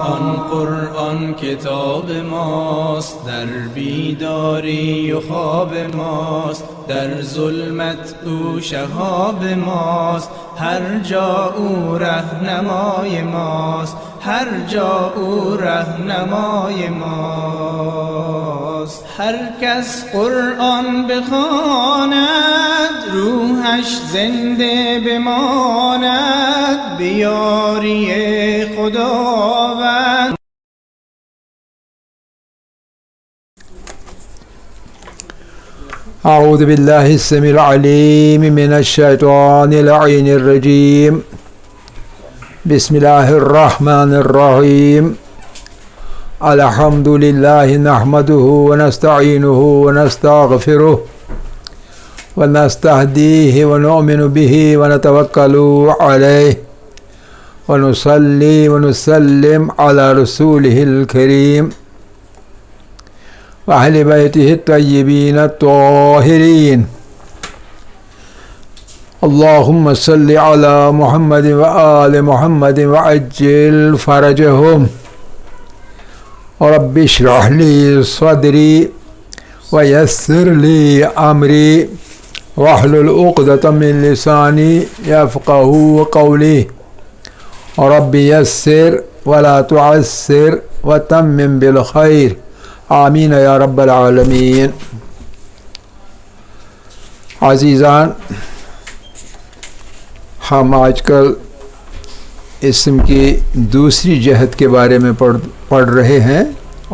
آن قرآن کتاب ماست، در بیداری و خواب ماست، در ظلمت او شهاب ماست، هر جا او رهنمای ماست، هر جا او رهنمای ماست. هر کس قرآن بخواند روحش زنده بماند، بیاری خداوند. أعوذ بالله السميع العليم من الشيطان اللعين الرجيم. بسم الله الرحمن الرحيم. الحمد لله نحمده ونستعينه ونستغفره ونستهديه ونؤمن به ونتوكل عليه ونصلي ونسلم على رسوله الكريم وأهل بيته الطيبين الطاهرين. اللهم صل على محمد وآل محمد وعجل فرجهم. رب اشرح لي صدري ويسر لي أمري واحلل عقدة من لساني يفقهوا قولي. رب يسر ولا تعسر وتمم بالخير. آمین یا رب العالمین. عزیزان، ہم آج کل اسم کی دوسری جہت کے بارے میں پڑھ رہے ہیں،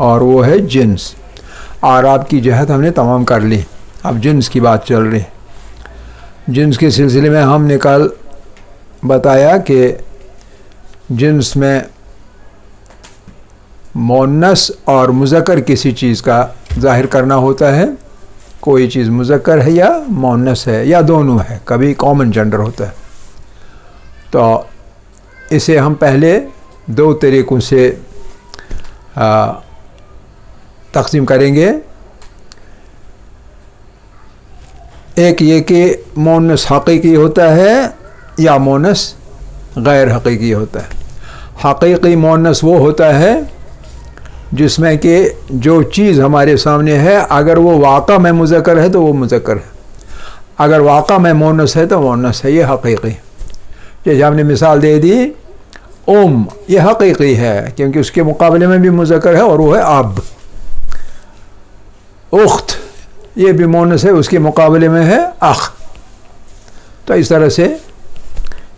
اور وہ ہے جنس. اعراب کی جہت ہم نے تمام کر لی، اب جنس کی بات چل رہی. جنس کے سلسلے میں ہم نے کل بتایا کہ جنس میں مؤنث اور مذکر کسی چیز کا ظاہر کرنا ہوتا ہے. کوئی چیز مذکر ہے یا مؤنث ہے یا دونوں ہے، کبھی کامن جنڈر ہوتا ہے. تو اسے ہم پہلے دو طریقوں سے تقسیم کریں گے. ایک یہ کہ مؤنث حقیقی ہوتا ہے یا مؤنث غیر حقیقی ہوتا ہے. حقیقی مؤنث وہ ہوتا ہے جس میں کہ جو چیز ہمارے سامنے ہے، اگر وہ واقع میں مذکر ہے تو وہ مذکر ہے، اگر واقع میں مؤنث ہے تو مؤنث ہے. یہ حقیقی. جیسے ہم نے مثال دے دی، یہ حقیقی ہے کیونکہ اس کے مقابلے میں بھی مذکر ہے اور وہ ہے اب. اخت یہ بھی مؤنث ہے، اس کے مقابلے میں ہے اخ. تو اس طرح سے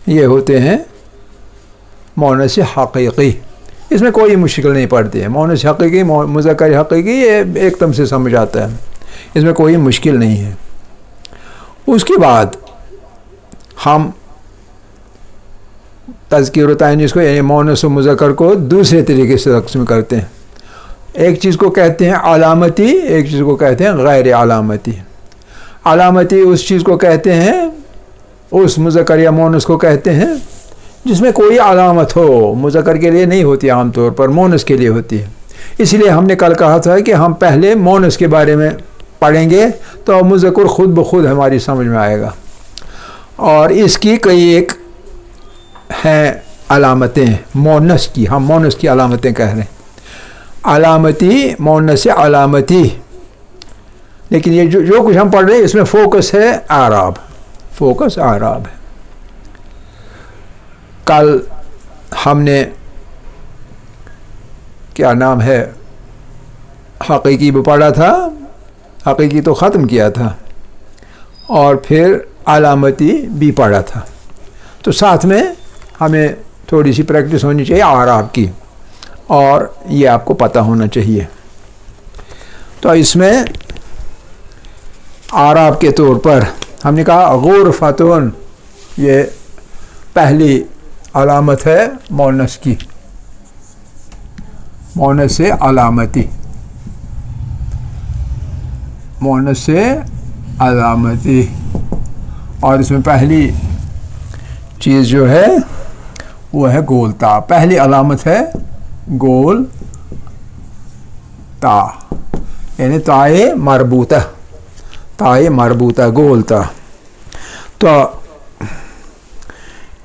یہ ہوتے ہیں مؤنث حقیقی. اس میں کوئی مشکل نہیں پڑتی ہے. مؤنث حقیقی، مذکر حقیقی، یہ ایک دم سے سمجھ آتا ہے، اس میں کوئی مشکل نہیں ہے. اس کے بعد ہم تذکیر و تانیث کو، یعنی مؤنث و مذکر کو دوسرے طریقے سے تقسیم کرتے ہیں. ایک چیز کو کہتے ہیں علامتی، ایک چیز کو کہتے ہیں غیر علامتی. علامتی اس چیز کو کہتے ہیں، اس مذکر یا مؤنث کو کہتے ہیں جس میں کوئی علامت ہو. مذکر کے لیے نہیں ہوتی، عام طور پر مؤنث کے لیے ہوتی ہے. اس لیے ہم نے کل کہا تھا کہ ہم پہلے مؤنث کے بارے میں پڑھیں گے تو مذکر خود بخود ہماری سمجھ میں آئے گا. اور اس کی کئی ایک ہیں علامتیں مؤنث کی. ہم مؤنث کی علامتیں کہہ رہے ہیں، علامتی، مؤنث علامتی. لیکن یہ جو کچھ ہم پڑھ رہے ہیں اس میں فوکس ہے اعراب، فوکس اعراب ہے. کل ہم نے کیا نام ہے حقیقی بھی پڑھا تھا، حقیقی تو ختم کیا تھا، اور پھر علامتی بھی پڑھا تھا. تو ساتھ میں ہمیں تھوڑی سی پریکٹس ہونی چاہیے اعراب کی، اور یہ آپ کو پتہ ہونا چاہیے. تو اس میں اعراب کے طور پر ہم نے کہا غرفتون، یہ پہلی علامت ہے مؤنث کی، مؤنث علامتی، مؤنث علامتی. اور اس میں پہلی چیز جو ہے وہ ہے گول تا. پہلی علامت ہے گول تا، یعنی تائے مربوطہ، تائے مربوطہ، گول تا. تو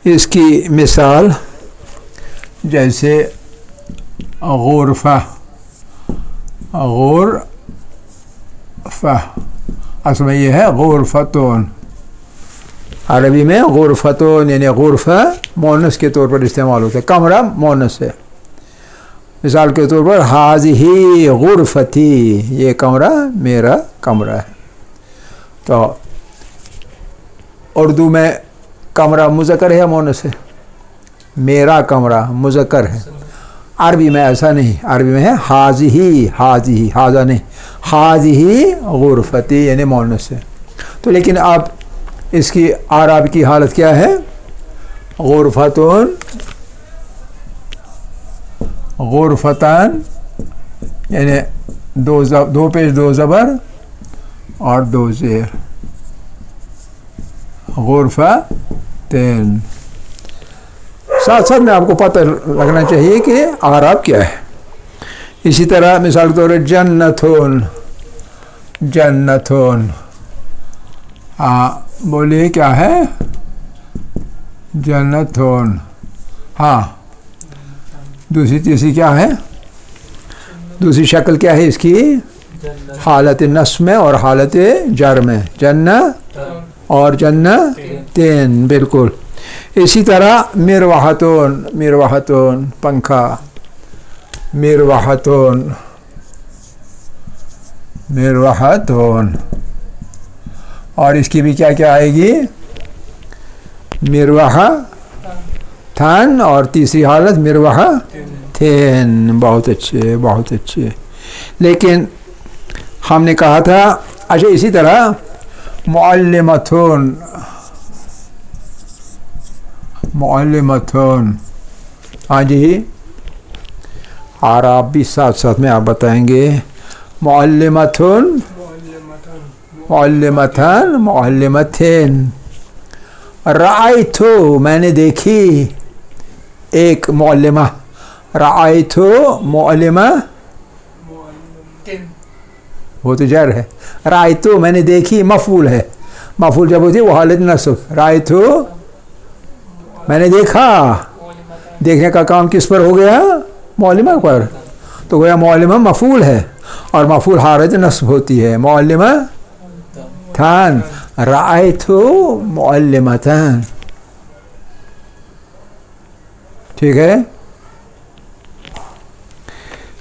اس کی مثال جیسے غرفہ، غرفہ، اصل میں یہ ہے غرفتون. عربی میں غرفتون یعنی غرفہ مؤنث کے طور پر استعمال ہوتا ہے، کمرہ مؤنث ہے. مثال کے طور پر حاذی غرفتی، یہ کمرہ میرا کمرہ ہے. تو اردو میں کمرہ مذکر ہے یا مؤنث ہے؟ میرا کمرہ مذکر ہے. عربی میں ایسا نہیں، عربی میں ہے حاذی، حاذا نہیں، حاذی غرفتی یعنی مؤنث ہے. تو لیکن آپ اس کی اعراب کی حالت کیا ہے؟ غرفتون، غرفتان یعنی دو پیش دو زبر اور دو زیر، غرفہ تین. ساتھ ساتھ میں آپ کو پتہ لگنا چاہیے کہ اعراب کیا ہے. اسی طرح مثال کے طور پر جنتون، جنتون، بولیے کیا ہے؟ جنتون. ہاں دوسری تیسری کیا ہے؟ دوسری شکل کیا ہے اس کی؟ حالت نصب میں اور حالت جر میں، جنت اور جنتین، بالکل. اسی طرح مروحتون، مروحتون پنکھا، مروحتون، مروحتون. اور اس کی بھی کیا کیا آئے گی؟ مروحہ تھان اور تیسری حالت مروحہ تھین. بہت اچھے، بہت اچھے. لیکن ہم نے کہا تھا اچھا اسی طرح معلمتون، معلمتون. ہاں جی اعراب بھی ساتھ ساتھ میں آپ بتائیں گے. معلمتون، معلمتان، معلمتین. رأیتو میں نے دیکھی ایک معلمہ، رأیتو معلمہ وہ تو جر ہے. رأیتو میں نے دیکھی مفعول ہے، مفعول جب ہوتی ہے وہ حالت نصب. رأیتو میں نے دیکھا، دیکھنے کا کام کس پر ہو گیا؟ معلمہ پر. تو گویا معلمہ مفعول ہے اور مفعول حالت نصب ہوتی ہے. معلمہ تھان، رأیتو معلمتان. ٹھیک ہے.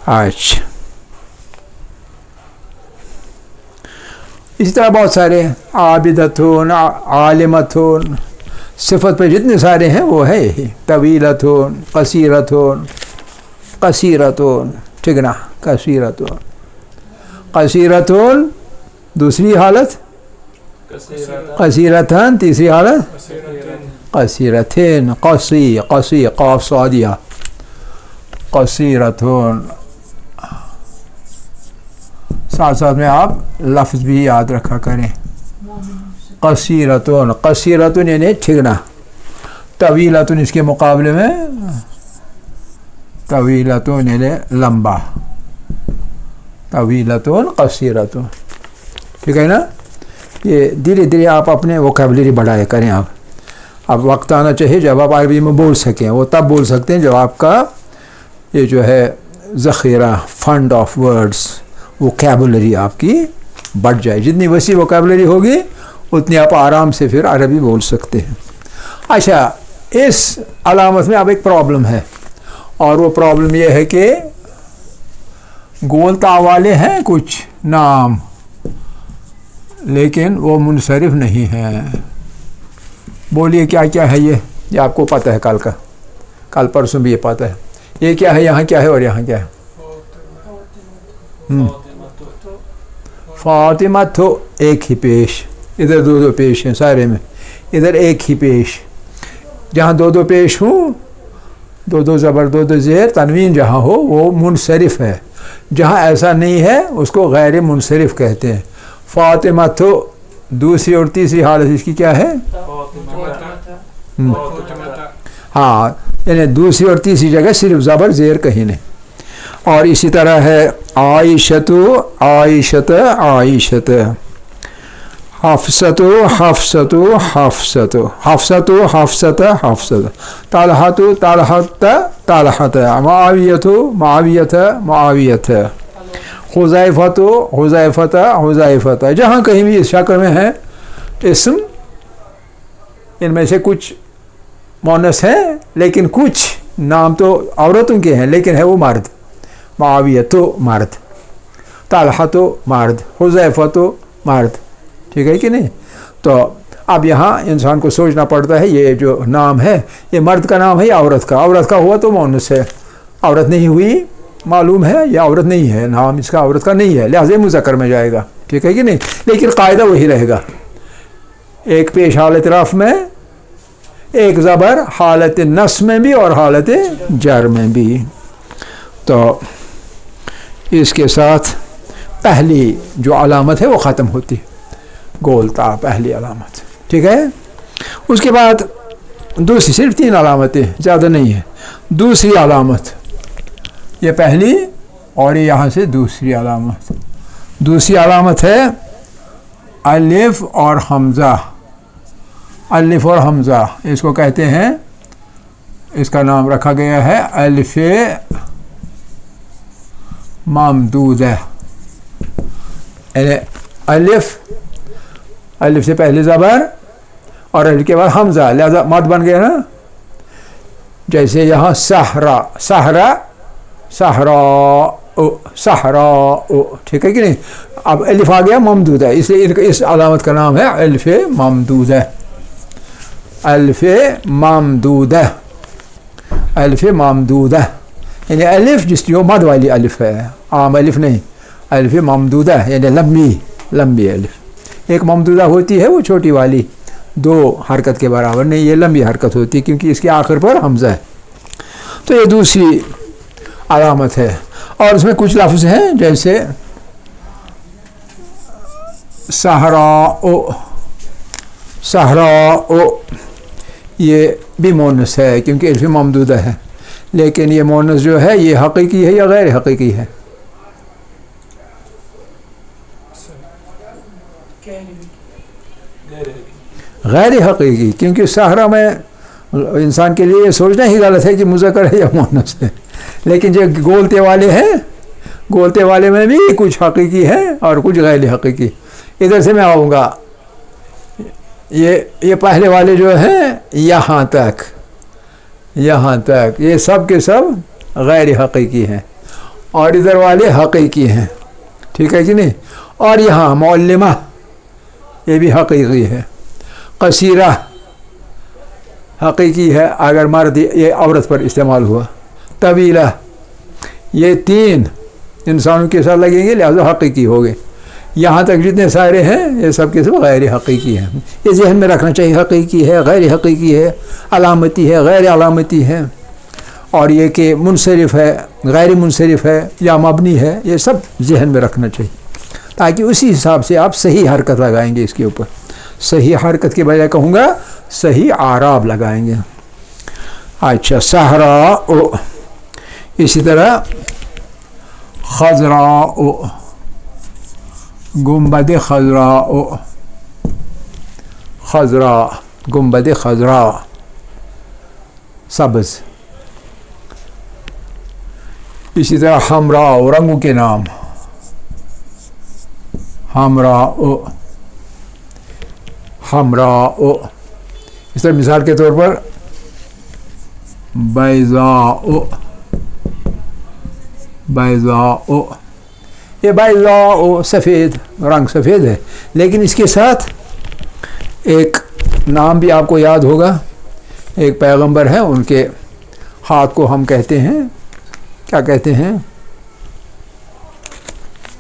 اچھا اسی طرح بہت سارے عابدتون، عالمتون، صفت پہ جتنے سارے ہیں وہ ہے یہی. طویلتون، قصیرتون، قصیرتون، ٹھیک نا، قصیرتون. قصیرتون دوسری حالت قصیرتان، تیسری حالت قصیرتین. قصی، قصی قاف صادیہ، قصیرتون. ساتھ ساتھ میں آپ لفظ بھی یاد رکھا کریں. قصیرتون، قصیرتون یعنی ٹھگنا. طویلتون اس کے مقابلے میں طویلتون یعنی لمبا. طویلتون، قصیرتون. ٹھیک ہے نا. یہ دھیرے دھیرے آپ اپنے ووکیبلری بڑھایا کریں. اب وقت آنا چاہیے جب آپ عربی میں بول سکیں. وہ تب بول سکتے ہیں جب آپ کا یہ جو ہے ذخیرہ، فنڈ آف ورڈز، ووکیبلری آپ کی بڑھ جائے. جتنی وسیع ووکیبلری ہوگی اتنی آپ آرام سے پھر عربی بول سکتے ہیں. اچھا اس علامت میں اب ایک پرابلم ہے، اور وہ پرابلم یہ ہے کہ گول تا والے ہیں کچھ نام لیکن وہ منصرف نہیں ہیں. بولیے کیا کیا ہے یہ آپ کو پتہ ہے، کل کا کل پرسوں بھی یہ پتہ ہے. یہ کیا ہے، یہاں کیا ہے اور یہاں کیا ہے؟ فاطمہ تو ایک ہی پیش، ادھر دو دو پیش ہیں سارے میں، ادھر ایک ہی پیش. جہاں دو دو پیش ہوں، دو دو زبر دو دو زیر تنوین جہاں ہو وہ منصرف ہے. جہاں ایسا نہیں ہے اس کو غیر منصرف کہتے ہیں. فاطمہ تو دوسری اور تیسری حالت اس کی کیا ہے؟ ہاں یعنی دوسری اور تیسری جگہ صرف زبر زیر کہیں نہیں. اور اسی طرح ہے عائشت، عائشت، عائشت. حفصتو حفصتو حفصتو حفصتو حفصت حفصت طلحتو طلحت طلحت معاویتو معاویت معاویت حذیفۃ حذیفۃ حذیفۃ. جہاں کہیں بھی اس شکل میں ہے اسم، ان میں سے کچھ مونس ہیں لیکن کچھ نام تو عورتوں کے ہیں لیکن ہے وہ مرد. معاویت تو مرد، طلحہ تو مرد، حذیفہ تو مرد. ٹھیک ہے کہ نہیں؟ تو اب یہاں انسان کو سوچنا پڑتا ہے یہ جو نام ہے یہ مرد کا نام ہے یا عورت کا؟ عورت کا ہوا تو مونس ہے، عورت نہیں ہوئی معلوم ہے یہ عورت نہیں ہے، نام اس کا عورت کا نہیں ہے، لہٰذا مذکر میں جائے گا. ٹھیک ہے کہ نہیں؟ لیکن قاعدہ وہی رہے گا، ایک پیش حالت رفع میں، ایک زبر حالت نصب میں بھی اور حالت جر میں بھی. تو اس کے ساتھ پہلی جو علامت ہے وہ ختم ہوتی ہے، گولتا پہلی علامت. ٹھیک ہے؟ اس کے بعد دوسری، صرف 3 علامتیں، زیادہ نہیں ہے. دوسری علامت، یہ پہلی اور یہاں سے دوسری علامت. دوسری علامت ہے الف اور حمزہ. الف اور حمزہ اس کو کہتے ہیں، اس کا نام رکھا گیا ہے الف ممدودہ. الف، الف سے پہلے زبر اور الف کے بعد حمزہ، لہذا مد بن گیا نا. جیسے یہاں صحرا، صحرا، صحرا، صحرا. ٹھیک ہے کہ نہیں؟ اب الف آ گیا ممدودہ، اس لیے اس علامت کا نام ہے الف ممدودہ. الف ممدودہ، الف ممدودہ یعنی الف جس جو مد والی الف ہے، عام الف نہیں. الف ممدودہ یعنی لمبی لمبی الف. ایک ممدودہ ہوتی ہے وہ چھوٹی والی، 2 حرکت کے برابر نہیں، یہ لمبی حرکت ہوتی ہے کیونکہ اس کے آخر پر حمزہ ہے. تو یہ دوسری علامت ہے. اور اس میں کچھ لفظ ہیں جیسے صحراء، صحراء، یہ بھی مونس ہے کیونکہ الف ممدودہ ہے، لیکن یہ مونس جو ہے یہ حقیقی ہے یا غیر حقیقی ہے؟ غیر حقیقی، کیونکہ صحرا میں انسان کے لیے یہ سوچنا ہی غلط ہے کہ مذکر ہے یا مؤنث ہے. لیکن جو گولتے والے ہیں، گولتے والے میں بھی کچھ حقیقی ہے اور کچھ غیر حقیقی. ادھر سے میں آؤں گا، یہ پہلے والے جو ہیں یہاں تک، یہاں تک یہ سب کے سب غیر حقیقی ہیں اور ادھر والے حقیقی ہیں. ٹھیک ہے کہ نہیں؟ اور یہاں معلمہ یہ بھی حقیقی ہے. قصیرہ حقیقی ہے اگر مرد یہ عورت پر استعمال ہوا. طویلہ، یہ 3 انسانوں کے ساتھ لگیں گے لہذا حقیقی ہو گئے. یہاں تک جتنے سارے ہیں یہ سب کے سب غیر حقیقی ہیں. یہ ذہن میں رکھنا چاہیے، حقیقی ہے، غیر حقیقی ہے، علامتی ہے، غیر علامتی ہے، اور یہ کہ منصرف ہے، غیر منصرف ہے یا مبنی ہے، یہ سب ذہن میں رکھنا چاہیے تاکہ اسی حساب سے آپ صحیح حرکت لگائیں گے. اس کے اوپر صحیح حرکت کے بجائے کہوں گا صحیح اعراب لگائیں گے. اچھا، صحراء، اسی طرح خضراء، گنبد خضراء، خضراء، گنبد خضراء، سبز. اسی طرح حمراء، رنگوں کے نام، حمراء، حمراء. اس طرح مثال کے طور پر بیضاء، بیضاء، یہ بیضاء سفید، رنگ سفید ہے، لیکن اس کے ساتھ ایک نام بھی آپ کو یاد ہوگا. ایک پیغمبر ہیں، ان کے ہاتھ کو ہم کہتے ہیں، کیا کہتے ہیں؟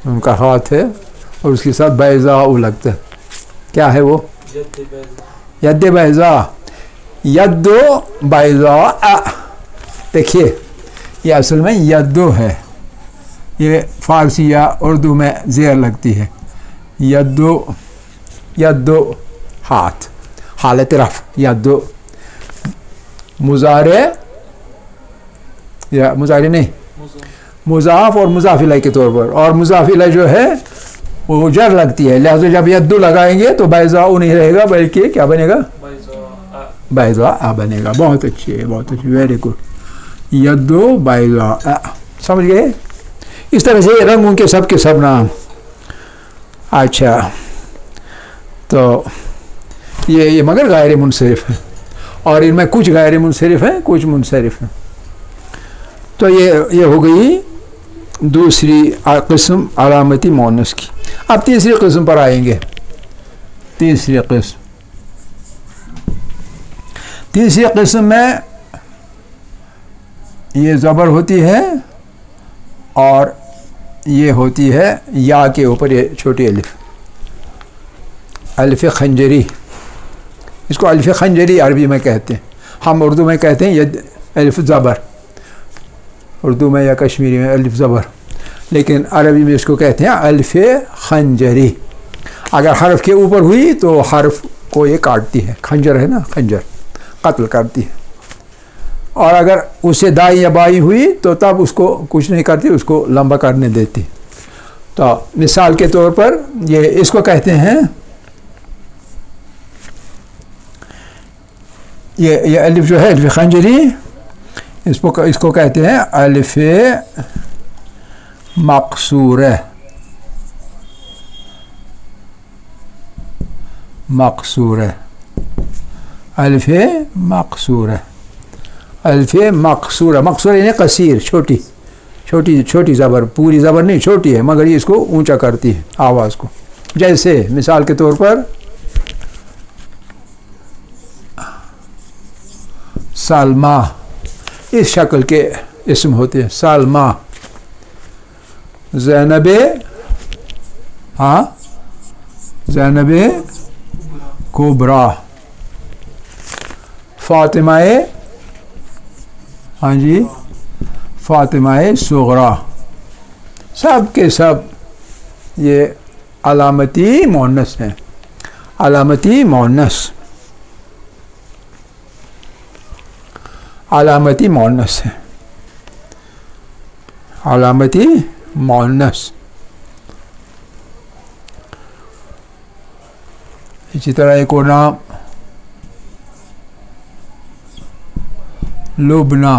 ان کا ہاتھ ہے اور اس کے ساتھ بیضاء لگتا ہے. کیا ہے وہ؟ ید بیضاء، ید بیضاء. دیکھیے یہ اصل میں یدو ہے، یہ فارسی یا اردو میں زیر لگتی ہے. یدو، یدو ہاتھ، حالت رفع. یدو مضارع یا مضارع نہیں، مضاف اور مضاف الیہ کے طور پر. اور مضاف الیہ جو ہے وہ جر لگتی ہے، لہٰذا جب یدو لگائیں گے تو بیضاء نہیں رہے گا بلکہ کیا بنے گا؟ بیضاء بنے گا. بہت اچھی ہے، بہت اچھی، ویری گڈ. یدو بیضاء، سمجھ گئے؟ اس طرح سے رنگوں کے سب نام. اچھا تو یہ مگر غیر منصرف ہے، اور ان میں کچھ غیر منصرف ہیں، کچھ منصرف ہیں. تو یہ ہو گئی دوسری قسم علامتی مؤنث کی. اب تیسری قسم پر آئیں گے. تیسری قسم میں یہ زبر ہوتی ہے اور یہ ہوتی ہے یا کے اوپر یہ چھوٹی الف، الف خنجری. اس کو الف خنجری عربی میں کہتے ہیں، ہم اردو میں کہتے ہیں یہ الف زبر، اردو میں یا کشمیری میں الف زبر، لیکن عربی میں اس کو کہتے ہیں الف خنجری. اگر حرف کے اوپر ہوئی تو حرف کو یہ کاٹتی ہے، خنجر ہے نا، خنجر قتل کرتی ہے. اور اگر اس سے دائیں یا بائیں ہوئی تو تب اس کو کچھ نہیں کرتی، اس کو لمبا کرنے دیتی. تو مثال کے طور پر یہ اس کو کہتے ہیں، یہ الف جو ہے الف خنجری، اس کو کہتے ہیں الف مقصورہ. الف مقصورہ، الف مقصورہ. مقصورہ یعنی قصیر، چھوٹی زبر، پوری زبر نہیں، چھوٹی ہے مگر یہ اس کو اونچا کرتی ہے آواز کو. جیسے مثال کے طور پر سلمہ، اس شکل کے اسم ہوتے ہیں. سلمہ، زینب، زینب کبریٰ، فاطمہ، فاطمہ صغریٰ. سب کے سب یہ علامتی مؤنث ہیں. علامتی مؤنث ہے، علامتی مؤنث. اسی طرح ایک اور نام لبنہ،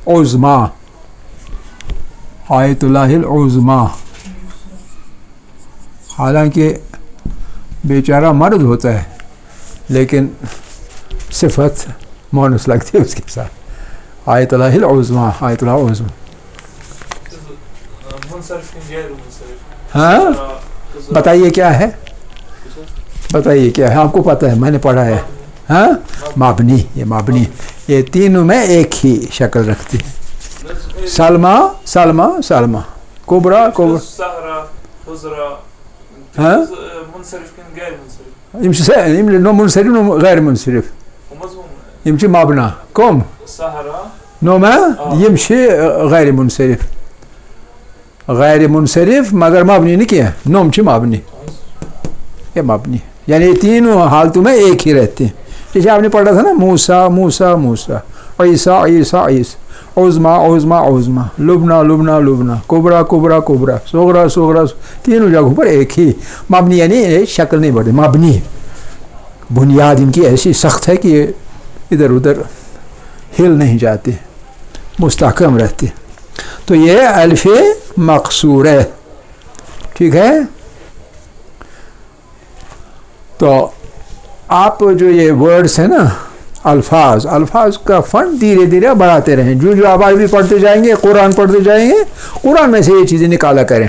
عظمیٰ، آیت اللہ العظمیٰ. حالانکہ بیچارہ مرد ہوتا ہے لیکن صفت مؤنث لگتی ہے اس کے ساتھ. آیت اللہ العظمیٰ، آیت اللہ العظمیٰ. ہاں بتائیے کیا ہے، بتائیے کیا ہے، آپ کو پتہ ہے، میں نے پڑھا ہے. ہاں مبنی، یہ مبنی، یہ تینوں میں ایک ہی شکل رکھتی ہے. سلمہ، کبریٰ. ہاں نو منصرف نو غیر منصرف، یم چھ مبنا. کم نو میں یم چھ غیر منصرف، غیر منصرف مگر مبنی نہیں کیا، نوم چھ مبنی. یہ مبنی یعنی تینوں حالتوں میں ایک ہی رہتے ہیں. جیسے آپ نے پڑھا تھا نا، موسیٰ، عیسیٰ، عظمیٰ، لبنہ، کبریٰ، صغریٰ، تینوں جگہوں پر ایک ہی. مبنی یعنی شکل نہیں بڑھتی، مبنی بنیاد ان کی ایسی سخت ہے کہ یہ ادھر ادھر ہل نہیں جاتے، مستحکم رہتے. تو یہ الف مقصور ہے، ٹھیک ہے. تو آپ جو یہ ورڈز ہیں نا، الفاظ کا فن دھیرے دھیرے بڑھاتے رہیں. جو آپ عربی پڑھتے جائیں گے، قرآن پڑھتے جائیں گے، قرآن میں سے یہ چیزیں نکالا کریں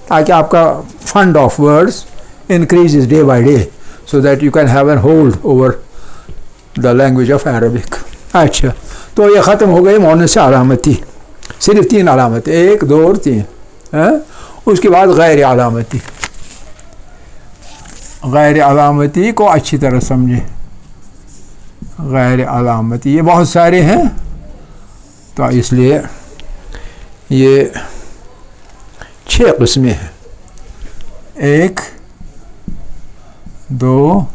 تاکہ آپ کا fund of words increases day by day, so that you can have a hold over the language of Arabic. اچھا تو یہ ختم ہو گئی مؤنث علامتی. صرف 3 علامتیں، 1 2 اور 3. اس کے بعد غیر علامتی. غیر علامتی کو اچھی طرح سمجھیں. غیر علامتی یہ بہت سارے ہیں، تو اس لیے یہ 6 قسمیں ہیں. 1 2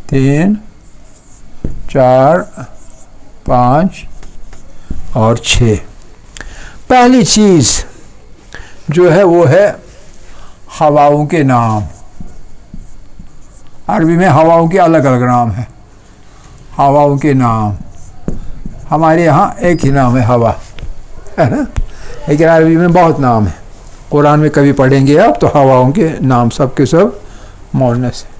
3 4 5 اور 6. پہلی چیز جو ہے وہ ہے ہواؤں کے نام. عربی میں ہواؤں کے الگ الگ نام ہیں. ہواؤں کے نام ہمارے یہاں ایک ہی نام ہے ہوا, ہے نا, لیکن عربی میں بہت نام ہیں. قرآن میں کبھی پڑھیں گے آپ تو ہواؤں کے نام سب کے سب مؤنث ہیں.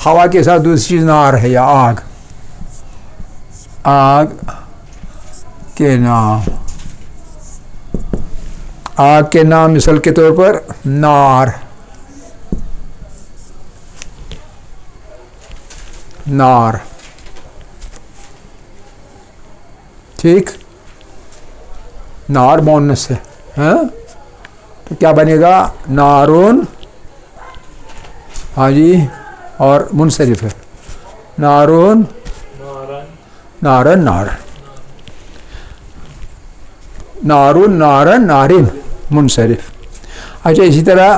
ہوا کے ساتھ دوسری چیز نار ہے یا آگ. آگ کے نام, آگ کے نام مثال کے طور پر نار, نار, ٹھیک, نار مؤنث ہے, ہاں, تو کیا بنے گا نارون, ہاں جی, اور منصرف ہے نارون, نارن, نارن, نارون, نارن, نارن, منصرف. اچھا, اسی طرح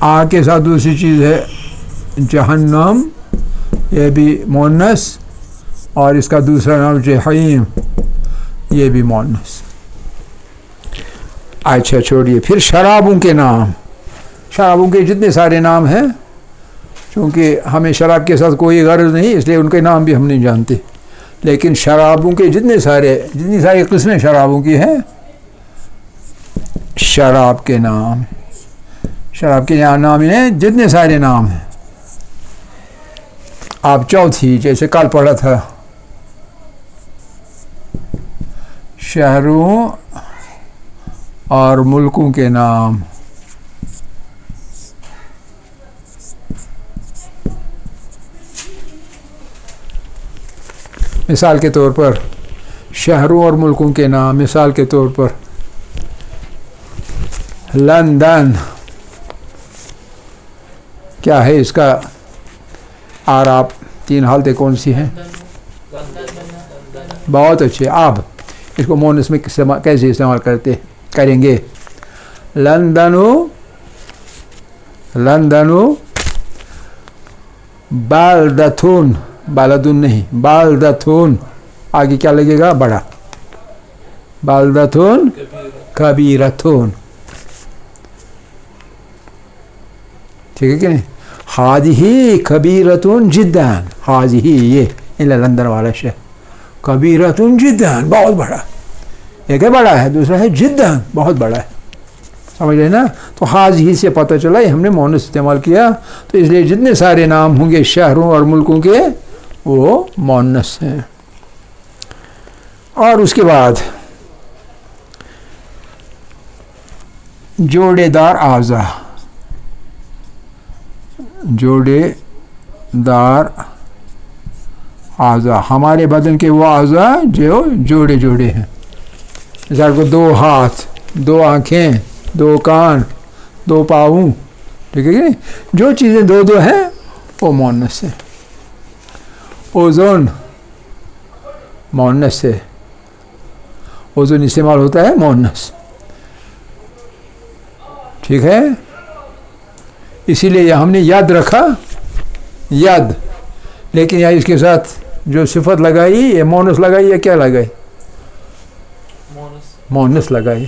آگ کے ساتھ دوسری چیز ہے جہنم, یہ بھی مؤنث, اور اس کا دوسرا نام جحیم, یہ بھی مؤنث. اچھا چھوڑیے, پھر شرابوں کے نام. شرابوں کے جتنے سارے نام ہیں, چونکہ ہمیں شراب کے ساتھ کوئی غرض نہیں اس لیے ان کے نام بھی ہم نہیں جانتے, لیکن شرابوں کے جتنی ساری قسمیں شرابوں کی ہیں, شراب کے نام, شراب کے نام ہیں جتنے سارے نام ہیں. آپ چوتھی جیسے کل پڑھا تھا, شہروں اور ملکوں کے نام. مثال کے طور پر شہروں اور ملکوں کے نام, مثال کے طور پر لندن, کیا ہے اس کا اعراب, تین حالتیں کون سی ہیں؟ بہت اچھے. آپ اس کو مؤنث میں کیسے استعمال کریں گے؟ لندنو, لندنو بالدتون, بالدون نہیں, بالدتون, آگے کیا لگے گا بڑا, بالدتون کبیرتون, ٹھیک ہے کہ نہیں؟ ہادھی کبیرتون جداً, ہادھی یہ لندن والا شہر, کبیرتون جداً بہت بڑا, ایک ہے بڑا ہے, دوسرا ہے جداً بہت بڑا ہے, سمجھ رہے نا؟ تو ہادھی سے پتہ چلا یہ ہم نے مؤنث استعمال کیا, تو اس لیے جتنے سارے نام ہوں گے شہروں اور ملکوں کے وہ مؤنث ہیں. اور اس کے بعد جوڑے دار اعضاء, جوڑے دار اعضاء, ہمارے بدن کے وہ اعضاء جو جوڑے جوڑے ہیں. مثال کو دو ہاتھ, دو آنکھیں, دو کان, دو پاؤں, ٹھیک ہے کہ جو چیزیں دو دو ہیں وہ مؤنث ہے. اوزون مؤنث ہے, اوزون استعمال ہوتا ہے مؤنث, ٹھیک ہے. اسی لیے ہم نے یاد رکھا ید, لیکن یہاں اس کے ساتھ جو صفت لگائی یہ مؤنث لگائی یا کیا لگائی؟ مؤنث لگائی,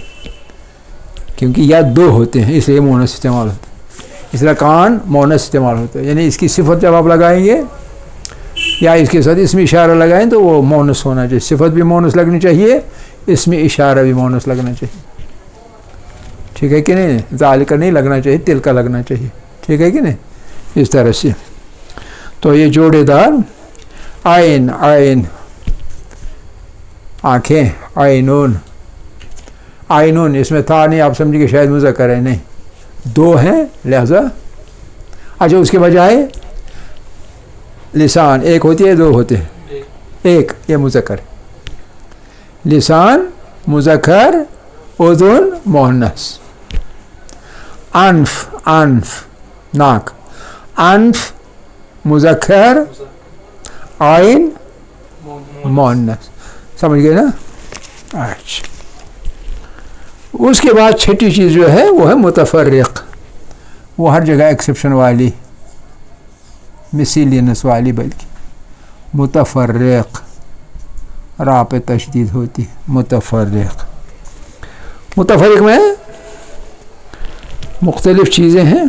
کیونکہ ید دو ہوتے ہیں اس لیے مؤنث استعمال ہوتا ہے. اس طرح کان مؤنث استعمال ہوتا ہے, یعنی اس کی صفت جب آپ لگائیں گے یا اس کے ساتھ اس میں اشارہ لگائیں تو وہ مؤنث ہونا چاہیے. صفت بھی مؤنث لگنی چاہیے, اس میں اشارہ بھی مؤنث لگنا چاہیے, ٹھیک ہے کہ نہیں؟ ذالک نہیں لگنا چاہیے, تل کا لگنا چاہیے, ٹھیک ہے کہ نہیں؟ اس طرح سے. تو یہ جوڑے دار عین, عین آنکھیں, عینون, عینون اس میں تھا نہیں, آپ سمجھے کہ شاید مذکر ہے, نہیں, دو ہیں لہذا. اچھا, اس کے بجائے لسان ایک ہوتی ہے, دو ہوتے ہیں, ایک, یہ مذکر, لسان مذکر, اذن مؤنث. انف, انف ناک, انف مذکر, عین مؤنث, سمجھ گئے نا؟ اچھا, اس کے بعد چھٹی چیز جو ہے وہ ہے متفرق, وہ ہر جگہ ایکسیپشن والی, مسیلینس والی, بلکہ متفرق, را پہ تشدید ہوتی ہے, متفرق. متفرق میں مختلف چیزیں ہیں.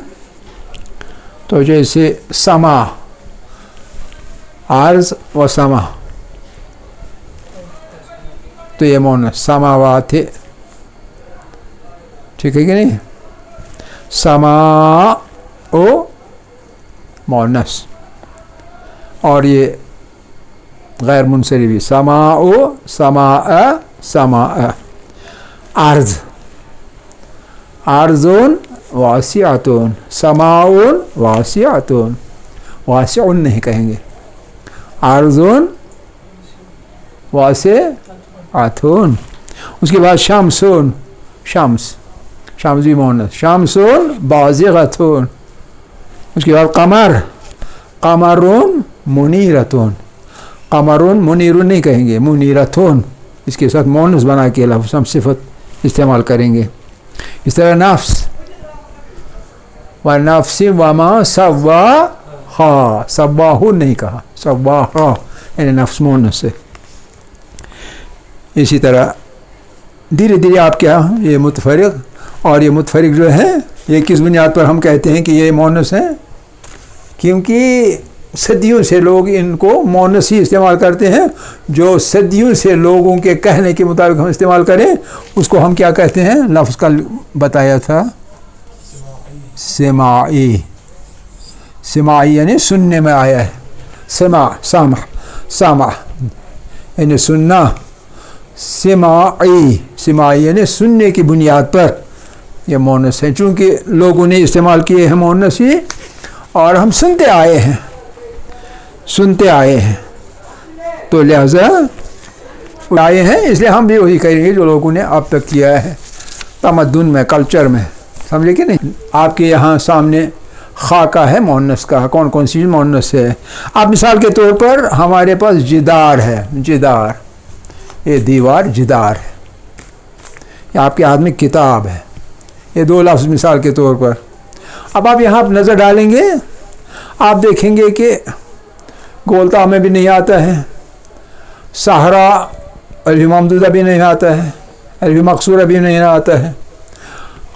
تو جیسے سما، عرض و سما، تو یہ مونس سماوات ہے، ٹھیک ہے کہ نہیں؟ سما او مونس، اور یہ غیر منصرفی سما او سما سما. عرض، عرضون واسعتون، سماؤن واسعتون، واسعون نہیں کہیں گے، عرضون واسعتون. اس کے بعد شمسون، شمس، شمس بھی مونس، شمسون بازغتون. اس کے بعد قمر، قمرون منیرتون، قمرون منیرون نہیں کہیں گے، منیرتون. اس کے ساتھ مونس بنا کے لفظ ہم صفت استعمال کریں گے. اس طرح نفس، وَنَفْسٍ وَمَا سَوَّاهَا، سَوَّاهُ نہیں کہا، سَوَّاهَا یعنی نفس مونس ہے. اسی طرح دھیرے دھیرے آپ کیا یہ متفرق، اور یہ متفرق جو ہے یہ کس بنیاد پر ہم کہتے ہیں کہ یہ مونس ہیں؟ کیونکہ صدیوں سے لوگ ان کو مونس ہی استعمال کرتے ہیں. جو صدیوں سے لوگوں کے کہنے کے مطابق ہم استعمال کریں اس کو ہم کیا کہتے ہیں؟ لفظ کا بتایا تھا سماعی. سماعی یعنی سننے میں آیا ہے، سماع، سامع، سامع یعنی سننا. سماعی، سماعی یعنی سننے کی بنیاد پر یہ مونس ہیں. چونکہ لوگوں نے استعمال کیے ہیں مونس ہی، اور ہم سنتے آئے ہیں، سنتے آئے ہیں، تو لہذا آئے ہیں، اس لیے ہم بھی وہی کریں گے جو لوگوں نے اب تک کیا ہے تمدن میں، کلچر میں. سمجھے کہ نہیں؟ آپ کے یہاں سامنے خاکہ ہے مونس کا، کون کون سی مونس ہے؟ اب مثال کے طور پر ہمارے پاس جدار ہے، جدار، یہ دیوار جدار ہے. یہ آپ کے ہاتھ میں کتاب ہے، یہ دو لفظ مثال کے طور پر. اب آپ یہاں نظر ڈالیں گے، آپ دیکھیں گے کہ گولتا میں بھی نہیں آتا ہے، صحرا الف ممدودہ بھی نہیں آتا ہے، الف مقصورہ بھی نہیں آتا ہے،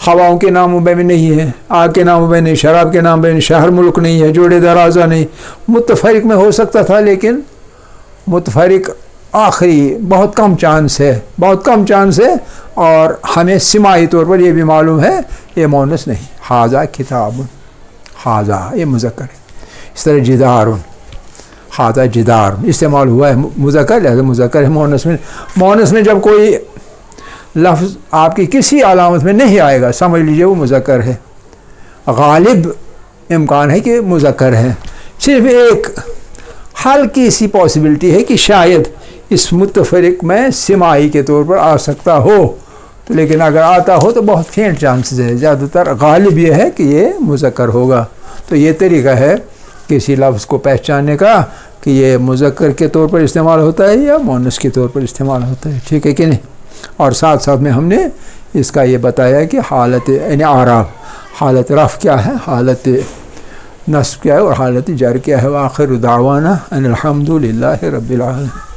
ہواؤں کے ناموں میں بھی نہیں ہے، آگ کے ناموں میں نہیں، شراب کے نام میں نہیں، شہر ملک نہیں ہے، جوڑے درازہ نہیں. متفرق میں ہو سکتا تھا، لیکن متفرق آخری بہت کم چانس ہے، بہت کم چانس ہے. اور ہمیں سماعی طور پر یہ بھی معلوم ہے یہ مونس نہیں. حاذا کتاب، حاذا یہ مذکر ہے. اس طرح جدار، حاذا جدار استعمال ہوا ہے مذکر، لہذا مذکر ہے. مونس میں جب کوئی لفظ آپ کی کسی علامت میں نہیں آئے گا، سمجھ لیجئے وہ مذکر ہے. غالب امکان ہے کہ مذکر ہے. صرف ایک ہلکی سی پاسبلٹی ہے کہ شاید اس متفرق میں سماعی کے طور پر آ سکتا ہو، تو لیکن اگر آتا ہو تو بہت فینٹ چانسز ہے. زیادہ تر غالب یہ ہے کہ یہ مذکر ہوگا. تو یہ طریقہ ہے کسی لفظ کو پہچاننے کا کہ یہ مذکر کے طور پر استعمال ہوتا ہے یا مونس کے طور پر استعمال ہوتا ہے، ٹھیک ہے کہ نہیں؟ اور ساتھ ساتھ میں ہم نے اس کا یہ بتایا کہ حالت یعنی اعراب، حالت رفع کیا ہے، حالت نصب کیا ہے، اور حالت جر کیا ہے. وآخر دعوانا ان الحمد للہ رب العالمین.